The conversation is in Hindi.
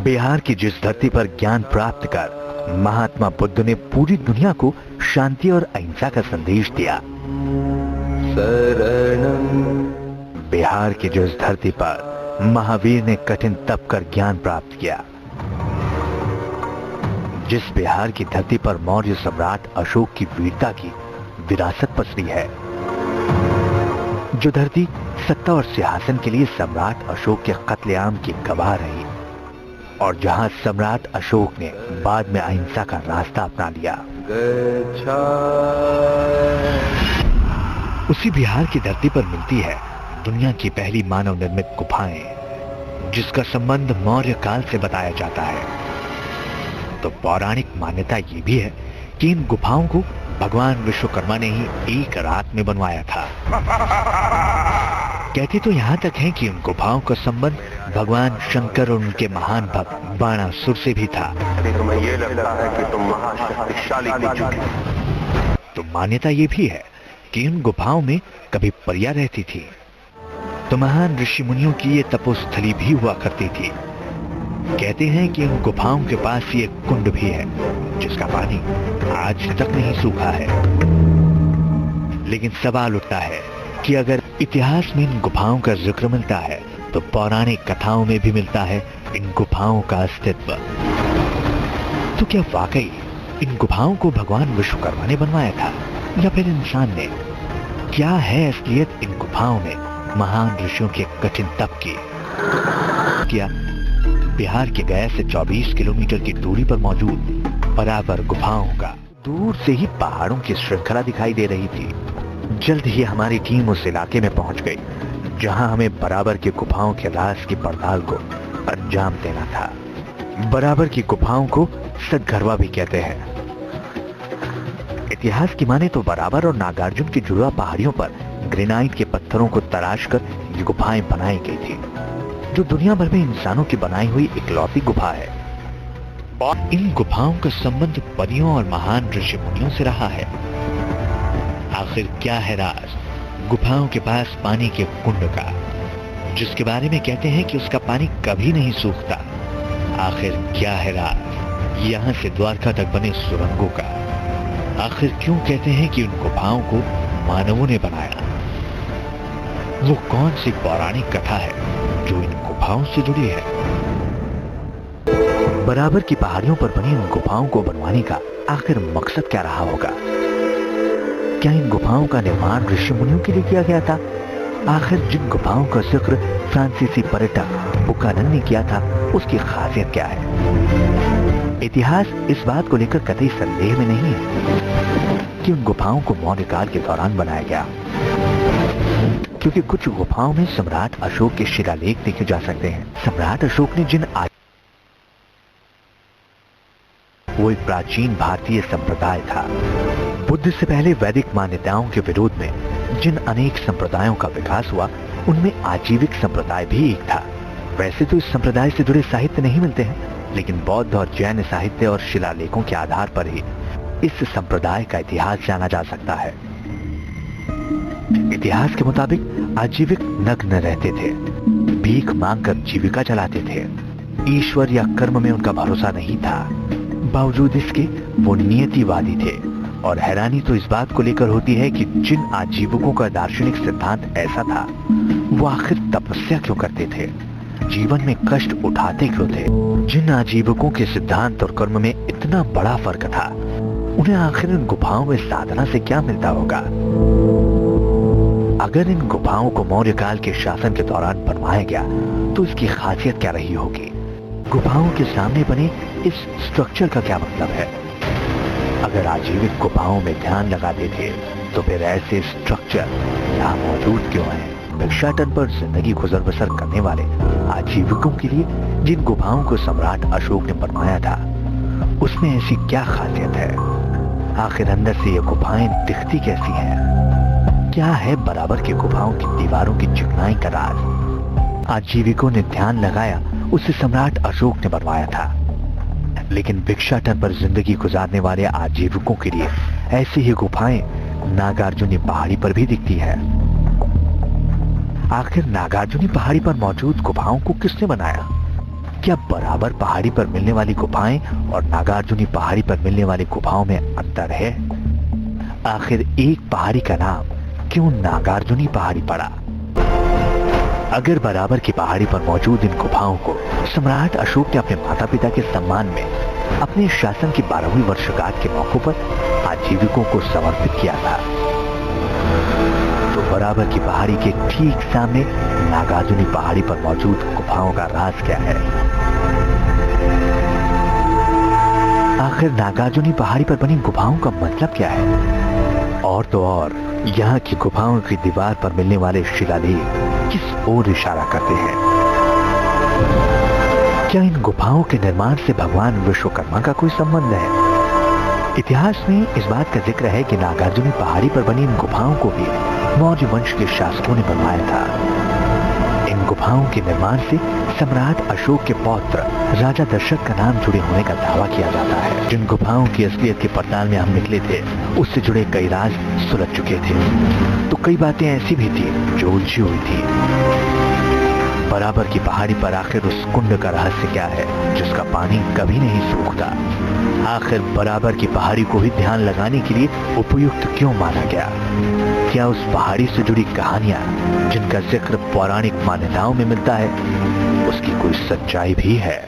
बिहार की जिस धरती पर ज्ञान प्राप्त कर महात्मा बुद्ध ने पूरी दुनिया को शांति और अहिंसा का संदेश दिया। बिहार की जिस धरती पर महावीर ने कठिन तप कर ज्ञान प्राप्त किया। जिस बिहार की धरती पर मौर्य सम्राट अशोक की वीरता की विरासत पसरी है। जो धरती सत्ता और सिंहासन के लिए सम्राट अशोक के कत्लेआम की गवाह रही और जहां सम्राट अशोक ने बाद में अहिंसा का रास्ता अपना लिया। उसी बिहार की धरती पर मिलती है दुनिया की पहली मानव निर्मित गुफाएं, जिसका संबंध मौर्य काल से बताया जाता है। तो पौराणिक मान्यता ये भी है कि इन गुफाओं को भगवान विश्वकर्मा ने ही एक रात में बनवाया था। कहते तो यहाँ तक है कि इन गुफाओं का संबंध भगवान शंकर और उनके महान भक्त बाणासुर से भी था। तुम्हें ये लगता है कि तुम महाशक्तिशाली हो चुके। तो मान्यता ये भी है कि इन गुफाओं में कभी परियां रहती थी। तो महान ऋषि मुनियों की ये तपोस्थली भी हुआ करती थी। कहते हैं कि इन गुफाओं के पास ये कुंड भी है जिसका पानी आज तक नहीं सूखा है। लेकिन सवाल उठता है कि अगर इतिहास में इन गुफाओं का जिक्र मिलता है तो पौराणिक कथाओं में भी मिलता है इन गुफाओं का अस्तित्व। तो क्या वाकई इन गुफाओं को भगवान विश्वकर्मा ने बनवाया था या फिर इंसान ने? क्या है असलियत इन गुफाओं में महान ऋषियों के कठिन तप की? क्या बिहार के गया से 24 किलोमीटर की दूरी पर मौजूद बराबर गुफाओं का दूर से ही पहाड़ों की श्रृंखला दिखाई दे रही थी। जल्द ही हमारी टीम उस इलाके में पहुंच गई जहां हमें बराबर की गुफाओं के राज की पड़ताल को अंजाम देना था। बराबर की गुफाओं को सतघरवा भी कहते हैं। इतिहास की माने तो बराबर और नागार्जुन की जुड़वा पहाड़ियों पर ग्रेनाइट के पत्थरों को तराश कर ये गुफाएं बनाई गई थी, जो दुनिया भर में इंसानों की बनाई हुई इकलौती गुफा है। इन गुफाओं का संबंध परियों और महान ऋषि मुनियों से रहा है। आखिर क्या है राज गुफाओं के पास पानी के कुंड का, जिसके बारे में कहते हैं कि उसका पानी कभी नहीं सूखता? आखिर क्या है राज यहाँ से द्वारका तक बने सुरंगों का? आखिर क्यों कहते हैं कि उन गुफाओं को मानवों ने बनाया? वो कौन सी पौराणिक कथा है जो इन गुफाओं से जुड़ी है? बराबर की पहाड़ियों पर बनी इन गुफाओं को बनवाने का आखिर मकसद क्या रहा होगा? क्या इन गुफाओं का निर्माण ऋषि मुनियों के लिए किया गया था? आखिर जिन गुफाओं का जिक्र फ्रांसीसी पर्यटक बुकानन ने किया था उसकी खासियत क्या है? इतिहास इस बात को लेकर कतई संदेह में नहीं है कि उन गुफाओं को मौर्य काल के दौरान बनाया गया, क्योंकि कुछ गुफाओं में सम्राट अशोक के शिलालेख देखे जा सकते हैं। सम्राट अशोक ने जिन वो एक प्राचीन भारतीय संप्रदाय था। बुद्ध से पहले वैदिक मान्यताओं के विरोध में जिन अनेक संप्रदायों का विकास हुआ उनमें आजीविक संप्रदाय भी एक था। वैसे तो इस संप्रदाय से जुड़े साहित्य नहीं मिलते हैं, लेकिन बौद्ध और जैन साहित्य और शिलालेखों के आधार पर ही इस संप्रदाय का इतिहास जाना जा सकता है। इतिहास के मुताबिक आजीविक नग्न रहते थे, भीख मांगकर जीविका चलाते थे। ईश्वर या कर्म में उनका भरोसा नहीं था। बावजूद इसके वो नियतिवादी थे। और हैरानी तो इस बात को लेकर होती है कि जिन आजीविकों का दार्शनिक सिद्धांत ऐसा था वो आखिर तपस्या क्यों करते थे, जीवन में कष्ट उठाते क्यों थे? जिन आजीविकों के सिद्धांत और कर्म में इतना बड़ा फर्क था, उन्हें आखिर इन गुफाओं में साधना से क्या मिलता होगा? अगर इन गुफाओं को मौर्य काल के शासन के दौरान बनवाया गया तो इसकी खासियत क्या रही होगी? गुफाओं के सामने बने इस स्ट्रक्चर का क्या मतलब है? अगर आजीविक गुफाओं में ध्यान लगाते थे तो फिर ऐसे स्ट्रक्चर यहाँ मौजूद क्यों हैं? भिक्षाटन पर जिंदगी गुजर बसर करने वाले आजीविकों के लिए जिन गुफाओं को सम्राट अशोक ने बनवाया था उसमें ऐसी क्या खासियत है? आखिर अंदर से ये गुफाएं दिखती कैसी हैं? क्या है बराबर की गुफाओं की दीवारों की चिकनाई का राज? आजीविकों ने ध्यान लगाया उसे सम्राट अशोक ने बनवाया था, लेकिन भिक्षाटन पर जिंदगी गुजारने वाले आजीविकों के लिए ऐसी ही गुफाएं नागार्जुनी पहाड़ी पर भी दिखती है। आखिर नागार्जुनी पहाड़ी पर मौजूद गुफाओं को किसने बनाया? क्या बराबर पहाड़ी पर मिलने वाली गुफाएं और नागार्जुनी पहाड़ी पर मिलने वाली गुफाओं में अंतर है? आखिर एक पहाड़ी का नाम क्यों नागार्जुनी पहाड़ी पड़ा? अगर बराबर की पहाड़ी पर मौजूद इन गुफाओं को सम्राट अशोक ने अपने माता पिता के सम्मान में अपने शासन की 12वीं वर्षगांठ के मौके पर आजीविकों को समर्पित किया था, तो बराबर की पहाड़ी के ठीक सामने नागार्जुनी पहाड़ी पर मौजूद गुफाओं का राज क्या है? आखिर नागार्जुनी पहाड़ी पर बनी गुफाओं का मतलब क्या है? और तो और यहाँ की गुफाओं की दीवार पर मिलने वाले शिलालेख किस ओर इशारा करते हैं? क्या इन गुफाओं के निर्माण से भगवान विश्वकर्मा का कोई संबंध है? इतिहास में इस बात का जिक्र है कि नागार्जुनी पहाड़ी पर बनी इन गुफाओं को भी मौर्य वंश के शासकों ने बनवाया था। इन गुफाओं के निर्माण से सम्राट अशोक के पौत्र राजा दशरथ का नाम जुड़े होने का दावा किया जाता है। जिन गुफाओं की असलियत की पड़ताल में हम निकले थे, उससे जुड़े कई राज सुलझ चुके थे, तो कई बातें ऐसी भी थी जो उलझी हुई थी। बराबर की पहाड़ी पर आखिर उस कुंड का रहस्य क्या है जिसका पानी कभी नहीं सूखता? आखिर बराबर की पहाड़ी को ही ध्यान लगाने के लिए उपयुक्त क्यों माना गया? क्या उस पहाड़ी से जुड़ी कहानियां जिनका जिक्र पौराणिक मान्यताओं में मिलता है, उसकी कोई सच्चाई भी है?